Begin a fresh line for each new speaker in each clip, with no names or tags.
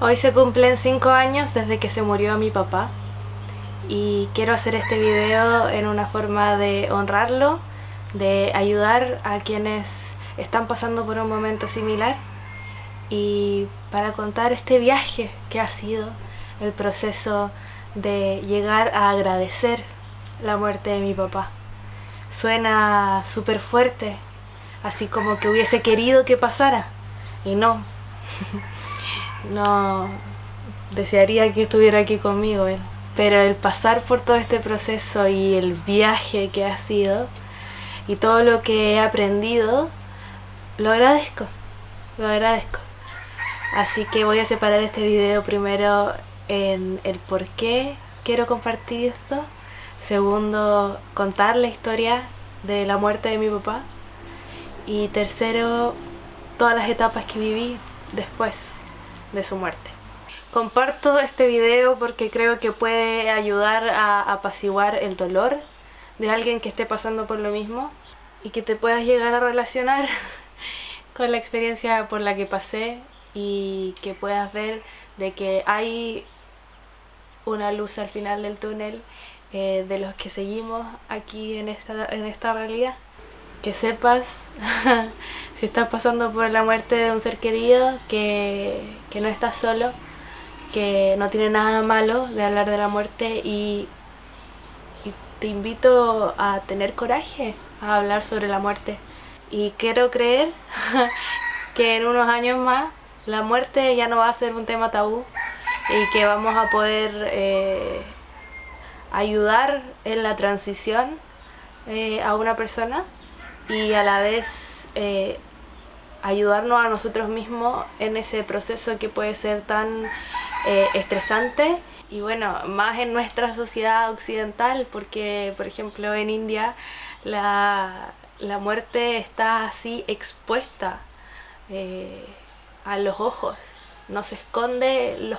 Hoy se cumplen 5 años desde que se murió mi papá y quiero hacer este video en una forma de honrarlo, de ayudar a quienes están pasando por un momento similar y para contar este viaje que ha sido el proceso de llegar a agradecer la muerte de mi papá. Suena súper fuerte, así como que hubiese querido que pasara y no. No desearía que estuviera aquí conmigo él. Pero el pasar por todo este proceso y el viaje que ha sido y todo lo que he aprendido, lo agradezco, lo agradezco. Así que voy a separar este video primero en el por qué quiero compartir esto. Segundo, contar la historia de la muerte de mi papá. Y tercero, todas las etapas que viví después de su muerte. Comparto este video porque creo que puede ayudar a apaciguar el dolor de alguien que esté pasando por lo mismo y que te puedas llegar a relacionar con la experiencia por la que pasé y que puedas ver de que hay una luz al final del túnel de los que seguimos aquí en esta realidad. Que sepas, si estás pasando por la muerte de un ser querido, que no estás solo, que no tiene nada malo de hablar de la muerte y te invito a tener coraje a hablar sobre la muerte. Y quiero creer que en unos años más la muerte ya no va a ser un tema tabú y que vamos a poder ayudar en la transición a una persona y a la vez ayudarnos a nosotros mismos en ese proceso que puede ser tan estresante y bueno, más en nuestra sociedad occidental porque por ejemplo en India la muerte está así expuesta a los ojos, no se esconden los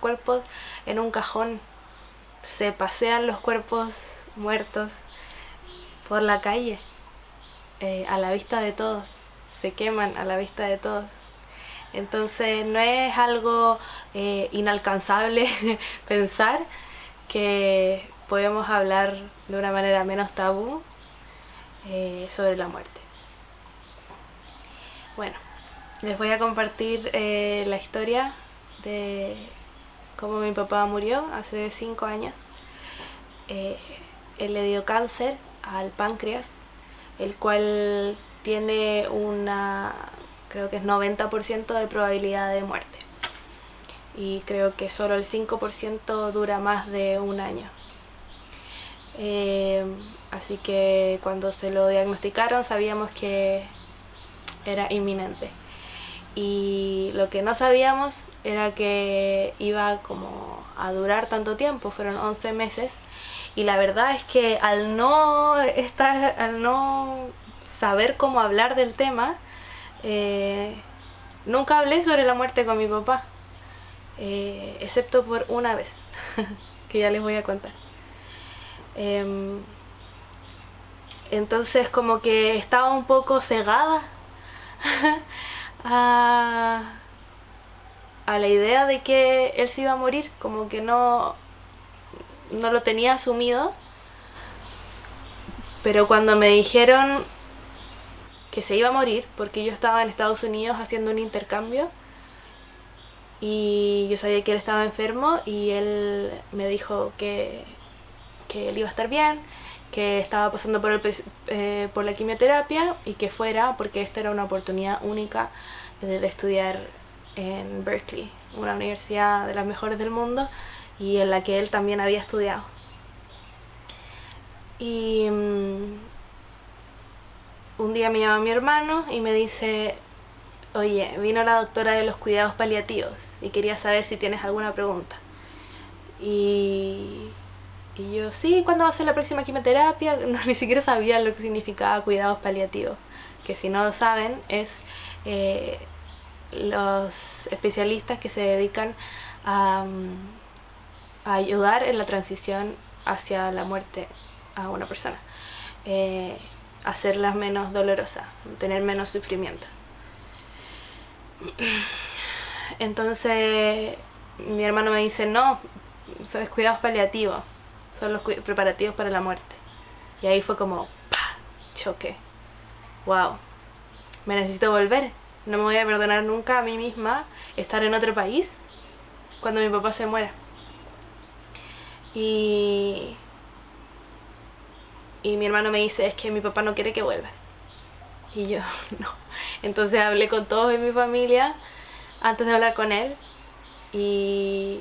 cuerpos en un cajón, se pasean los cuerpos muertos por la calle a la vista de todos, se queman a la vista de todos. Entonces no es algo inalcanzable pensar que podemos hablar de una manera menos tabú sobre la muerte. Bueno, les voy a compartir la historia de cómo mi papá murió hace 5 años. Él le dio cáncer al páncreas, el cual tiene creo que es 90% de probabilidad de muerte. Y creo que solo el 5% dura más de un año. Así que cuando se lo diagnosticaron sabíamos que era inminente. Y lo que no sabíamos era que iba como a durar tanto tiempo, fueron 11 meses. Y la verdad es que al no saber cómo hablar del tema, nunca hablé sobre la muerte con mi papá, excepto por una vez, que ya les voy a contar. Entonces como que estaba un poco cegada a la idea de que él se iba a morir, como que no lo tenía asumido. Pero cuando me dijeron que se iba a morir, porque yo estaba en Estados Unidos haciendo un intercambio y yo sabía que él estaba enfermo y él me dijo que él iba a estar bien, que estaba pasando por la quimioterapia y que fuera porque esta era una oportunidad única de estudiar en Berkeley, una universidad de las mejores del mundo y en la que él también había estudiado. Y un día me llama mi hermano y me dice: oye, vino la doctora de los cuidados paliativos y quería saber si tienes alguna pregunta. Y yo, sí, ¿cuándo va a ser la próxima quimioterapia? No, ni siquiera sabía lo que significaba cuidados paliativos, que si no lo saben es los especialistas que se dedican a ayudar en la transición hacia la muerte a una persona, hacerla menos dolorosa, tener menos sufrimiento. Entonces mi hermano me dice, no, son los cuidados paliativos, son los preparativos para la muerte. Y ahí fue como, ¡pah! Choque. Wow, me necesito volver. No me voy a perdonar nunca a mí misma estar en otro país cuando mi papá se muera. Y mi hermano me dice, es que mi papá no quiere que vuelvas. Y yo, no. Entonces hablé con todos en mi familia antes de hablar con él. Y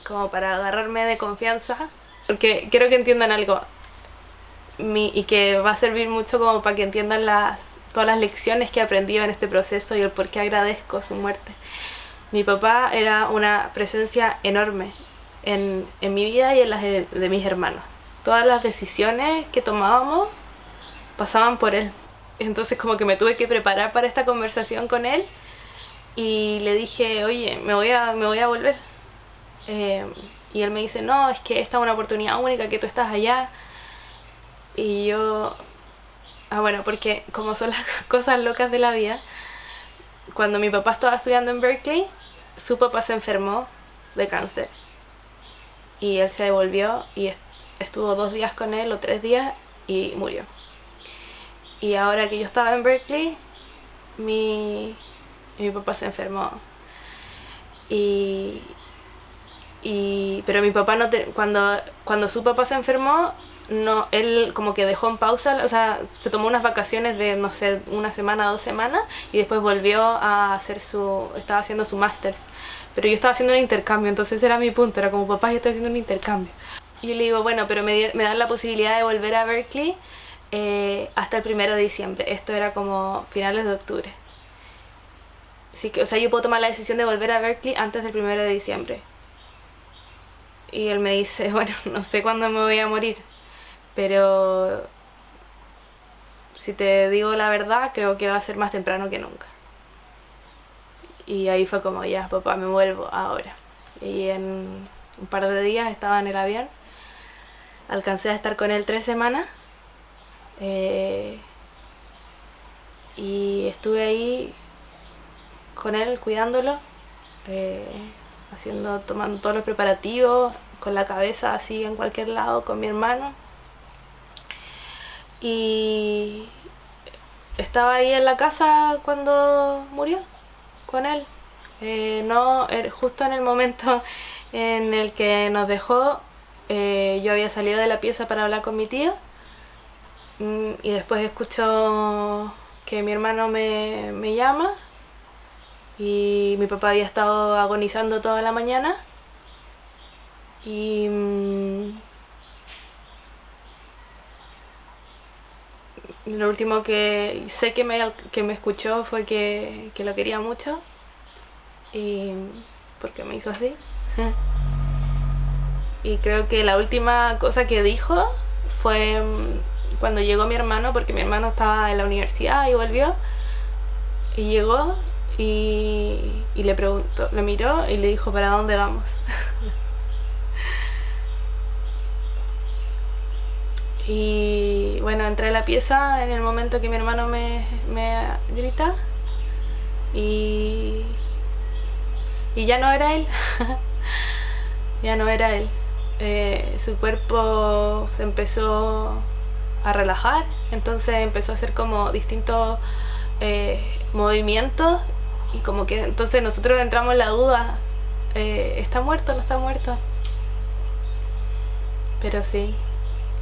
como para agarrarme de confianza, porque quiero que entiendan algo. Y que va a servir mucho como para que entiendan todas las lecciones que he aprendido en este proceso y el por qué agradezco su muerte. Mi papá era una presencia enorme en mi vida y en las de mis hermanos. Todas las decisiones que tomábamos pasaban por él. Entonces como que me tuve que preparar para esta conversación con él y le dije, oye, me voy a volver. Y él me dice, no, es que esta es una oportunidad única, que tú estás allá. Y yo, bueno, porque como son las cosas locas de la vida, cuando mi papá estaba estudiando en Berkeley, su papá se enfermó de cáncer. Y él se devolvió y estuvo 2 días con él o 3 días y murió. Y ahora que yo estaba en Berkeley, mi papá se enfermó. Pero mi papá cuando su papá se enfermó, no, él como que dejó en pausa, o sea, se tomó unas vacaciones de, no sé, 1 semana, 2 semanas, y después volvió a hacer estaba haciendo su máster. Pero yo estaba haciendo un intercambio, entonces era mi punto, era como, papá, yo estoy haciendo un intercambio. Y yo le digo, bueno, pero me dan la posibilidad de volver a Berkeley hasta el 1 de diciembre. Esto era como finales de octubre. Así que, o sea, yo puedo tomar la decisión de volver a Berkeley antes del 1 de diciembre. Y él me dice, bueno, no sé cuándo me voy a morir, pero si te digo la verdad, creo que va a ser más temprano que nunca. Y ahí fue como, ya, papá, me vuelvo ahora. Y en un par de días estaba en el avión. Alcancé a estar con él 3 semanas. Y estuve ahí con él, cuidándolo, tomando todos los preparativos, con la cabeza así en cualquier lado, con mi hermano. Y estaba ahí en la casa cuando murió, con él. Justo en el momento en el que nos dejó, yo había salido de la pieza para hablar con mi tío, y después escucho que mi hermano me llama, y mi papá había estado agonizando toda la mañana, y lo último que sé que me escuchó fue que lo quería mucho, y porque me hizo así. Y creo que la última cosa que dijo fue cuando llegó mi hermano, porque mi hermano estaba en la universidad y volvió, y llegó y le preguntó, le miró y le dijo, ¿para dónde vamos? Y bueno, entré a la pieza en el momento que mi hermano me grita, y ya no era él. Ya no era él. Su cuerpo se empezó a relajar, entonces empezó a hacer como distintos movimientos, y como que entonces nosotros entramos en la duda, ¿está muerto o no está muerto? Pero sí,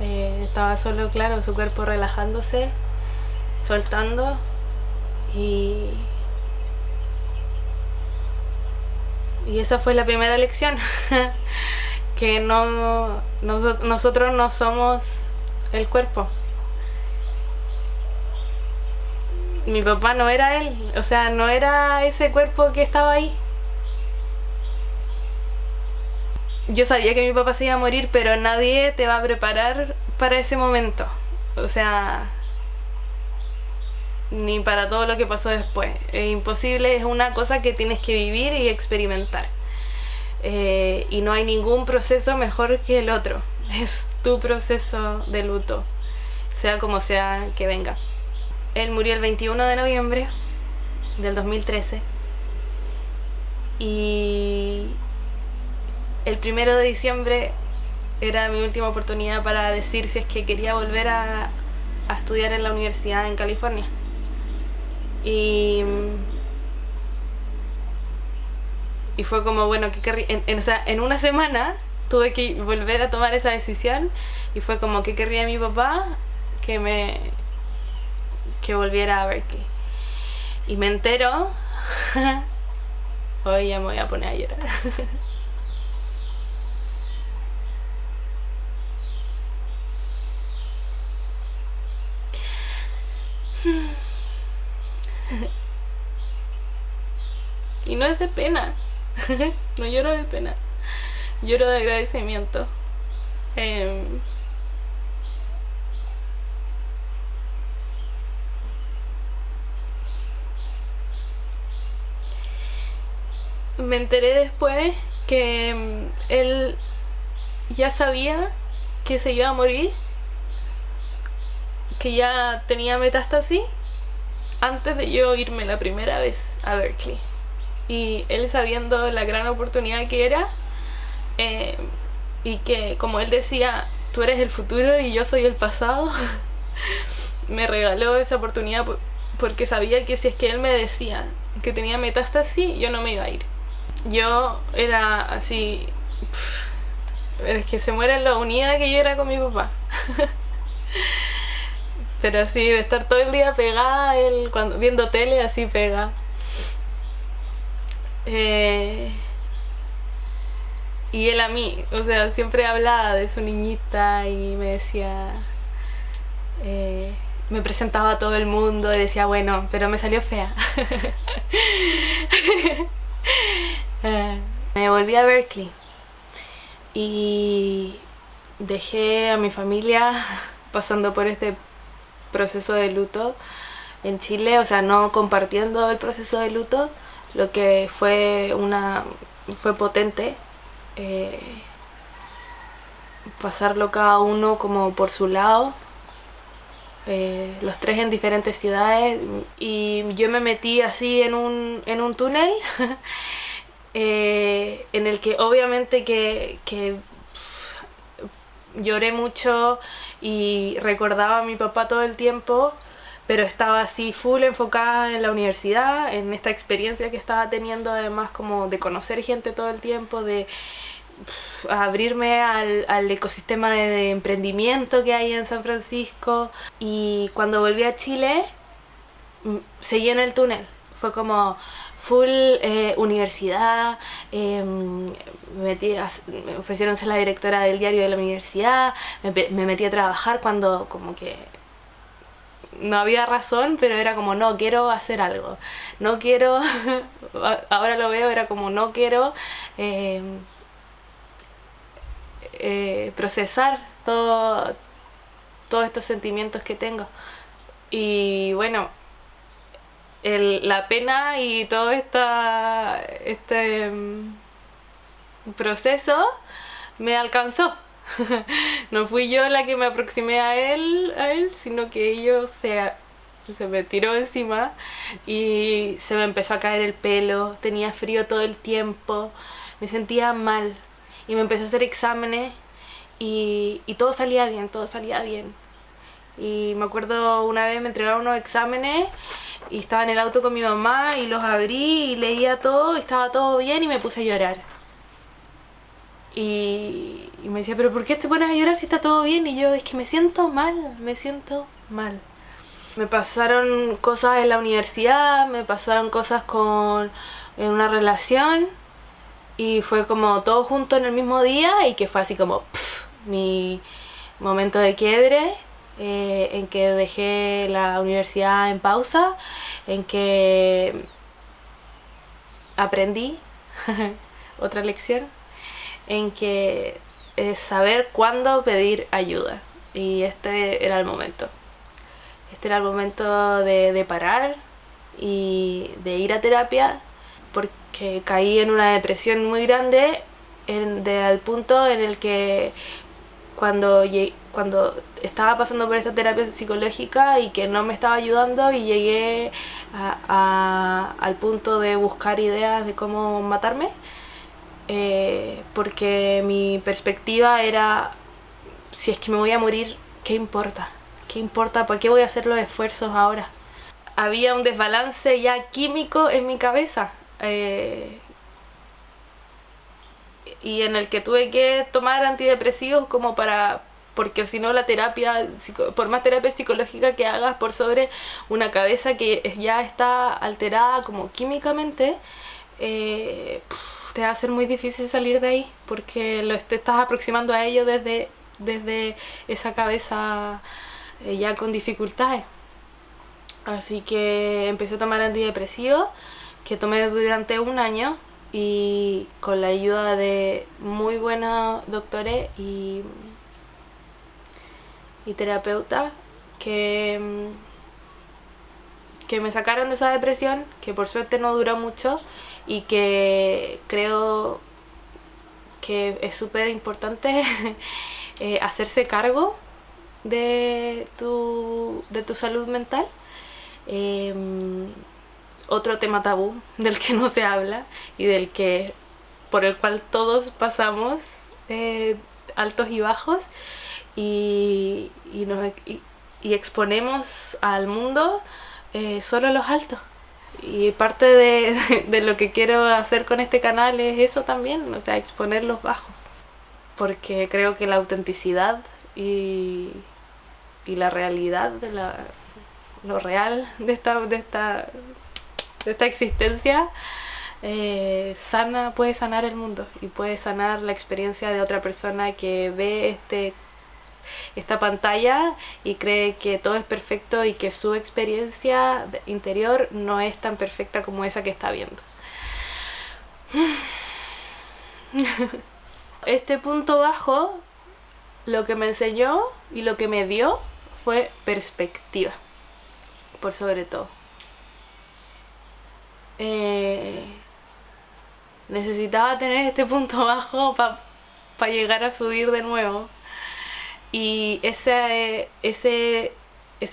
estaba solo, claro, su cuerpo relajándose, soltando, y esa fue la primera lección. Que nosotros no somos el cuerpo. Mi papá no era él, o sea, no era ese cuerpo que estaba ahí. Yo sabía que mi papá se iba a morir, pero nadie te va a preparar para ese momento. O sea, ni para todo lo que pasó después. Es imposible, es una cosa que tienes que vivir y experimentar. Y no hay ningún proceso mejor que el otro. Es tu proceso de luto, sea como sea que venga. Él murió el 21 de noviembre del 2013 Y el 1 de diciembre era mi última oportunidad para decir si es que quería volver a estudiar en la universidad en California. Y fue como, bueno, ¿qué querría? O sea, en una semana tuve que volver a tomar esa decisión y fue como, ¿qué querría mi papá? Que volviera a Berkeley. Y me entero hoy ya me voy a poner a llorar. Y no es de pena. No lloro de pena, lloro de agradecimiento. Me enteré después que él ya sabía que se iba a morir, que ya tenía metástasis, antes de yo irme la primera vez a Berkeley. Y él, sabiendo la gran oportunidad que era, y que, como él decía, tú eres el futuro y yo soy el pasado, me regaló esa oportunidad porque sabía que si es que él me decía que tenía metástasis, yo no me iba a ir. Yo era así, es que se muere lo unida que yo era con mi papá. Pero así, de estar todo el día pegada a él, viendo tele, así pegada. Y él a mí, o sea, siempre hablaba de su niñita y me decía, me presentaba a todo el mundo y decía, bueno, pero me salió fea. Me volví a Berkeley y dejé a mi familia pasando por este proceso de luto en Chile, o sea, no compartiendo el proceso de luto, lo que fue potente, pasarlo cada uno como por su lado, los tres en diferentes ciudades, y yo me metí así en un túnel en el que obviamente que lloré mucho y recordaba a mi papá todo el tiempo, pero estaba así full enfocada en la universidad, en esta experiencia que estaba teniendo, además como de conocer gente todo el tiempo, de abrirme al ecosistema de emprendimiento que hay en San Francisco. Y cuando volví a Chile, seguí en el túnel, fue como full universidad, me ofrecieron ser la directora del diario de la universidad, me metí a trabajar cuando como que no había razón, pero era como, no, quiero hacer algo, no quiero, ahora lo veo, era como, no quiero procesar todos estos sentimientos que tengo. Y bueno, la pena y todo este proceso me alcanzó. No fui yo la que me aproximé a él, sino que ellos se me tiró encima y se me empezó a caer el pelo, tenía frío todo el tiempo, me sentía mal y me empecé a hacer exámenes y todo salía bien, todo salía bien. Y me acuerdo una vez me entregaron unos exámenes y estaba en el auto con mi mamá y los abrí y leía todo y estaba todo bien y me puse a llorar. Y me decía, ¿pero por qué te pones a llorar si está todo bien? Y yo, es que me siento mal, me siento mal. Me pasaron cosas en la universidad, me pasaron cosas en una relación y fue como todo junto en el mismo día y que fue así como mi momento de quiebre, en que dejé la universidad en pausa, en que aprendí otra lección, en que es saber cuándo pedir ayuda. Y este era el momento. Este era el momento de parar y de ir a terapia, porque caí en una depresión muy grande, al punto en el que cuando estaba pasando por esta terapia psicológica y que no me estaba ayudando, y llegué al punto de buscar ideas de cómo matarme, porque mi perspectiva era, si es que me voy a morir, ¿qué importa? ¿Qué importa? ¿Para qué voy a hacer los esfuerzos ahora? Había un desbalance ya químico en mi cabeza, y en el que tuve que tomar antidepresivos como porque si no la terapia, por más terapia psicológica que hagas por sobre una cabeza que ya está alterada como químicamente, te va a ser muy difícil salir de ahí, porque te estás aproximando a ello desde esa cabeza ya con dificultades. Así que empecé a tomar antidepresivos, que tomé durante un año, y con la ayuda de muy buenos doctores y terapeutas que me sacaron de esa depresión, que por suerte no duró mucho, y que creo que es súper importante hacerse cargo de tu salud mental. Otro tema tabú del que no se habla y por el cual todos pasamos altos y bajos, y exponemos al mundo solo los altos. Y parte de lo que quiero hacer con este canal es eso también, o sea, exponer los bajos, porque creo que la autenticidad y la realidad lo real de esta existencia puede sanar el mundo, y puede sanar la experiencia de otra persona que ve esta pantalla y cree que todo es perfecto y que su experiencia interior no es tan perfecta como esa que está viendo. Este punto bajo lo que me enseñó y lo que me dio fue perspectiva, por sobre todo. Necesitaba tener este punto bajo para llegar a subir de nuevo, y ese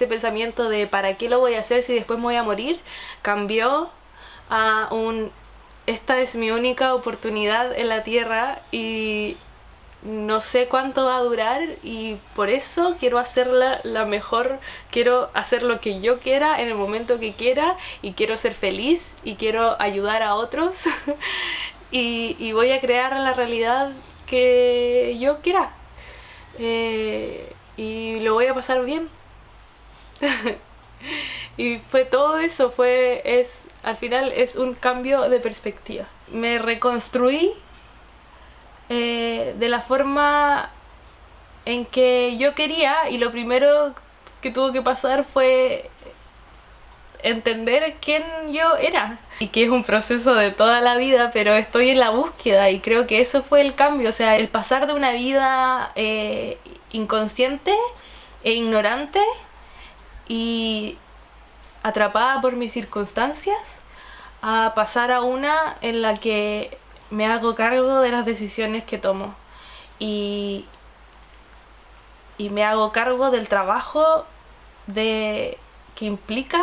pensamiento de ¿para qué lo voy a hacer si después me voy a morir? Cambió a esta es mi única oportunidad en la tierra y no sé cuánto va a durar, y por eso quiero hacerla la mejor, quiero hacer lo que yo quiera en el momento que quiera, y quiero ser feliz y quiero ayudar a otros y voy a crear la realidad que yo quiera, y lo voy a pasar bien. Y fue todo eso, al final es un cambio de perspectiva. Me reconstruí de la forma en que yo quería, y lo primero que tuvo que pasar fue entender quién yo era, y que es un proceso de toda la vida, pero estoy en la búsqueda, y creo que eso fue el cambio, o sea, el pasar de una vida inconsciente e ignorante y atrapada por mis circunstancias, a pasar a una en la que me hago cargo de las decisiones que tomo, y me hago cargo del trabajo que implica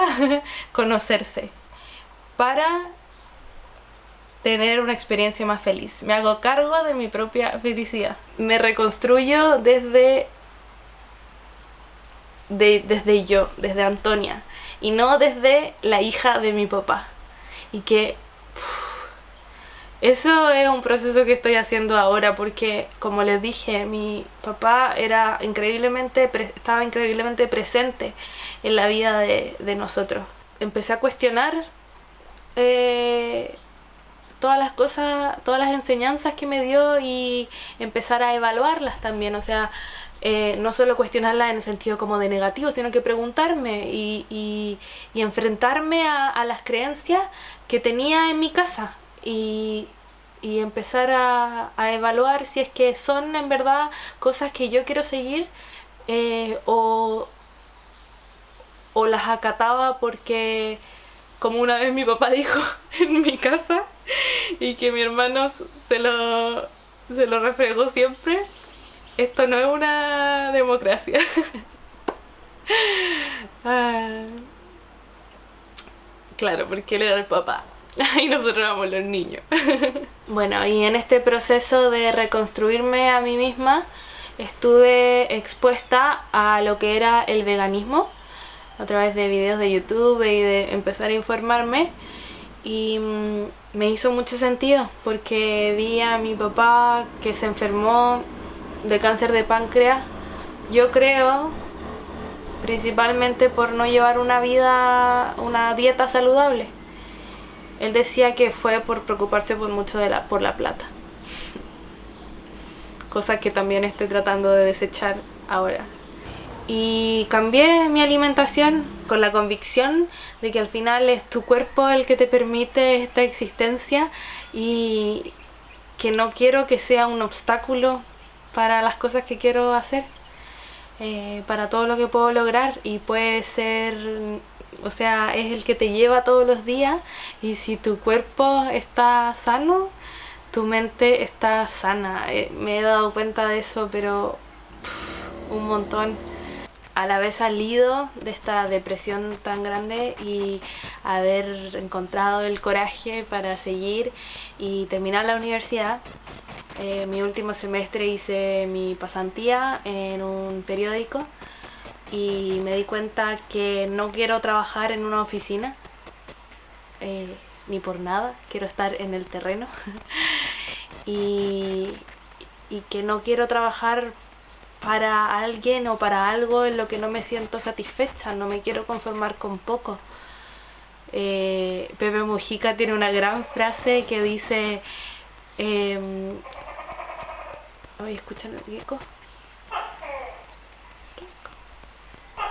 conocerse para tener una experiencia más feliz. Me hago cargo de mi propia felicidad. Me reconstruyo desde yo, desde Antonia, y no desde la hija de mi papá. Y que eso es un proceso que estoy haciendo ahora, porque como les dije, mi papá estaba increíblemente presente en la vida de nosotros. Empecé a cuestionar todas las cosas, todas las enseñanzas que me dio, y empezar a evaluarlas también, o sea, no solo cuestionarlas en el sentido como de negativo, sino que preguntarme y enfrentarme a las creencias que tenía en mi casa, y empezar a evaluar si es que son en verdad cosas que yo quiero seguir, o las acataba porque, como una vez mi papá dijo en mi casa, y que mi hermano se lo refregó siempre, Esto no es una democracia. Ah, claro, porque él era el papá y nosotros éramos los niños. Bueno, y en este proceso de reconstruirme a mí misma estuve expuesta a lo que era el veganismo a través de videos de YouTube y de empezar a informarme, y me hizo mucho sentido porque vi a mi papá que se enfermó de cáncer de páncreas. Yo creo principalmente por no llevar una dieta saludable. Él decía que fue por preocuparse por mucho por la plata, cosa que también estoy tratando de desechar ahora. Y cambié mi alimentación con la convicción de que al final es tu cuerpo el que te permite esta existencia, y que no quiero que sea un obstáculo para las cosas que quiero hacer, para todo lo que puedo lograr. Y puede ser, o sea, es el que te lleva todos los días, y si tu cuerpo está sano, tu mente está sana. Me he dado cuenta de eso, pero un montón. Al haber salido de esta depresión tan grande y haber encontrado el coraje para seguir y terminar la universidad, mi último semestre hice mi pasantía en un periódico y me di cuenta que no quiero trabajar en una oficina, ni por nada, quiero estar en el terreno. y que no quiero trabajar para alguien o para algo en lo que no me siento satisfecha, no me quiero conformar con poco. Pepe Mujica tiene una gran frase que dice, oye, ¿escuchan el gecko?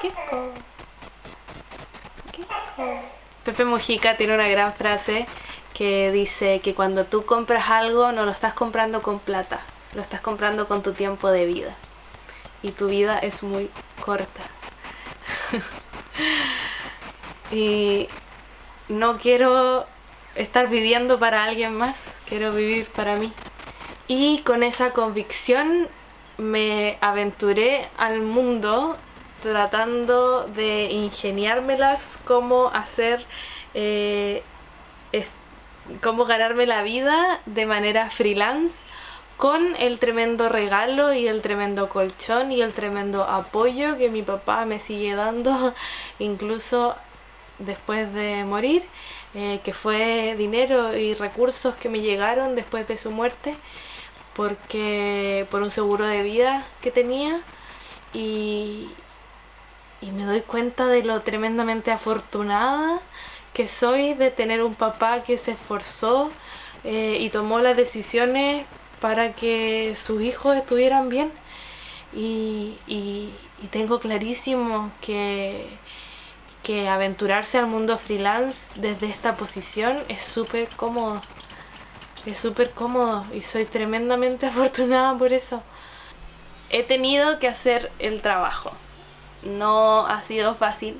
Gecko. Pepe Mujica tiene una gran frase que dice que cuando tú compras algo no lo estás comprando con plata, lo estás comprando con tu tiempo de vida. Y tu vida es muy corta. Y no quiero estar viviendo para alguien más, quiero vivir para mí. Y con esa convicción me aventuré al mundo tratando de ingeniármelas cómo hacer, cómo ganarme la vida de manera freelance, con el tremendo regalo y el tremendo colchón y el tremendo apoyo que mi papá me sigue dando incluso después de morir, que fue dinero y recursos que me llegaron después de su muerte, porque por un seguro de vida que tenía. Y me doy cuenta de lo tremendamente afortunada que soy de tener un papá que se esforzó, y tomó las decisiones para que sus hijos estuvieran bien. Y tengo clarísimo que aventurarse al mundo freelance desde esta posición es súper cómodo. Es súper cómodo y soy tremendamente afortunada por eso. He tenido que hacer el trabajo. No ha sido fácil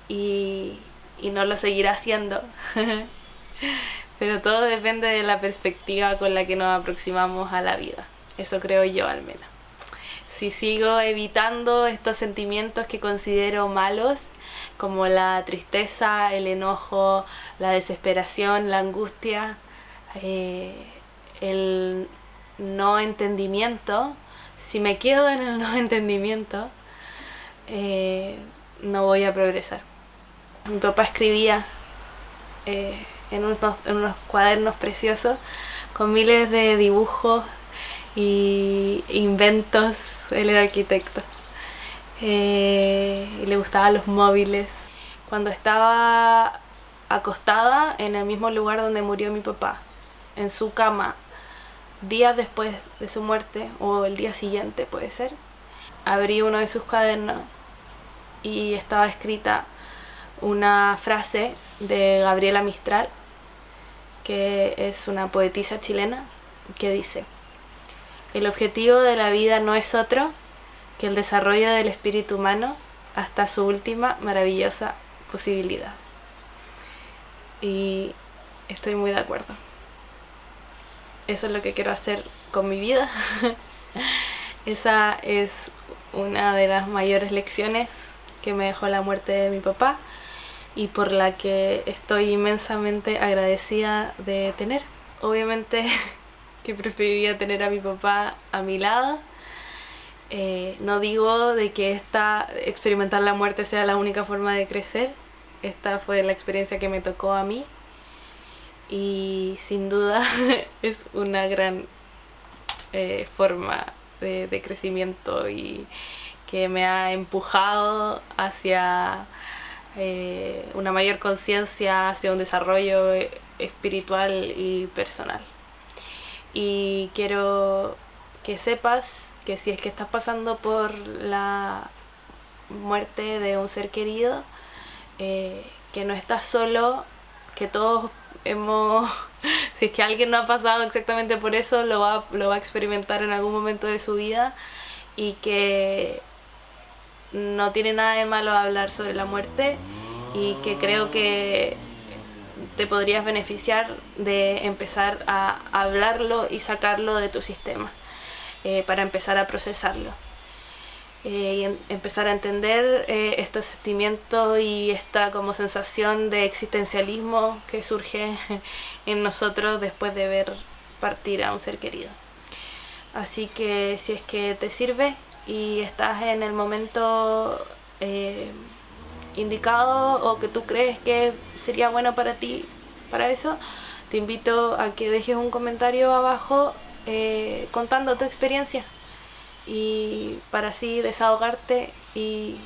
y no lo seguirá haciendo. Pero todo depende de la perspectiva con la que nos aproximamos a la vida. Eso creo yo, al menos. Si sigo evitando estos sentimientos que considero malos, como la tristeza, el enojo, la desesperación, la angustia, el no entendimiento, si me quedo en el no entendimiento, no voy a progresar. Mi papá escribía en unos cuadernos preciosos con miles de dibujos y inventos. Él era arquitecto, y le gustaban los móviles. Cuando estaba acostada en el mismo lugar donde murió mi papá, en su cama, días después de su muerte, o el día siguiente puede ser, abrí uno de sus cuadernos y estaba escrita una frase de Gabriela Mistral, que es una poetisa chilena, que dice: el objetivo de la vida no es otro que el desarrollo del espíritu humano hasta su última maravillosa posibilidad. Y estoy muy de acuerdo. Eso es lo que quiero hacer con mi vida. Esa es una de las mayores lecciones que me dejó la muerte de mi papá y por la que estoy inmensamente agradecida de tener. Obviamente que preferiría tener a mi papá a mi lado. No digo de que experimentar la muerte sea la única forma de crecer. Esta fue la experiencia que me tocó a mí y sin duda es una gran forma de crecimiento y que me ha empujado hacia una mayor conciencia, hacia un desarrollo espiritual y personal. Y quiero que sepas que si es que estás pasando por la muerte de un ser querido, que no estás solo, que todos hemos, si es que alguien no ha pasado exactamente por eso, lo va a experimentar en algún momento de su vida y que no tiene nada de malo hablar sobre la muerte y que creo que te podrías beneficiar de empezar a hablarlo y sacarlo de tu sistema para empezar a procesarlo. Y empezar a entender estos sentimientos y esta como sensación de existencialismo que surge en nosotros después de ver partir a un ser querido. Así que si es que te sirve y estás en el momento indicado o que tú crees que sería bueno para ti, para eso, te invito a que dejes un comentario abajo contando tu experiencia y para así desahogarte y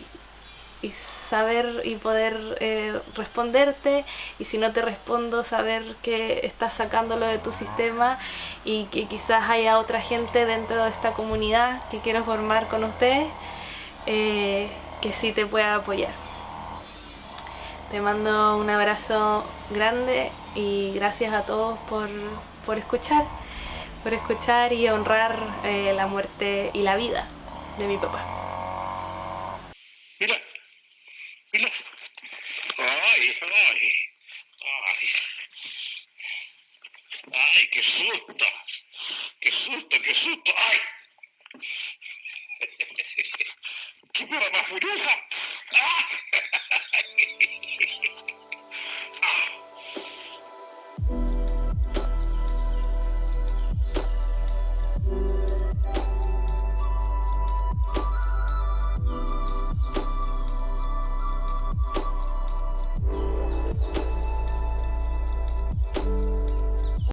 saber y poder responderte, y si no te respondo, saber que estás sacándolo de tu sistema y que quizás haya otra gente dentro de esta comunidad que quiero formar con ustedes que sí te pueda apoyar. Te mando un abrazo grande y gracias a todos por escuchar y honrar la muerte y la vida de mi papá.
Mira, mira. Ay, ay, ay. Ay, qué susto. Qué susto, qué susto. Ay. ¡Qué cosa más furiosa! ¡Ah!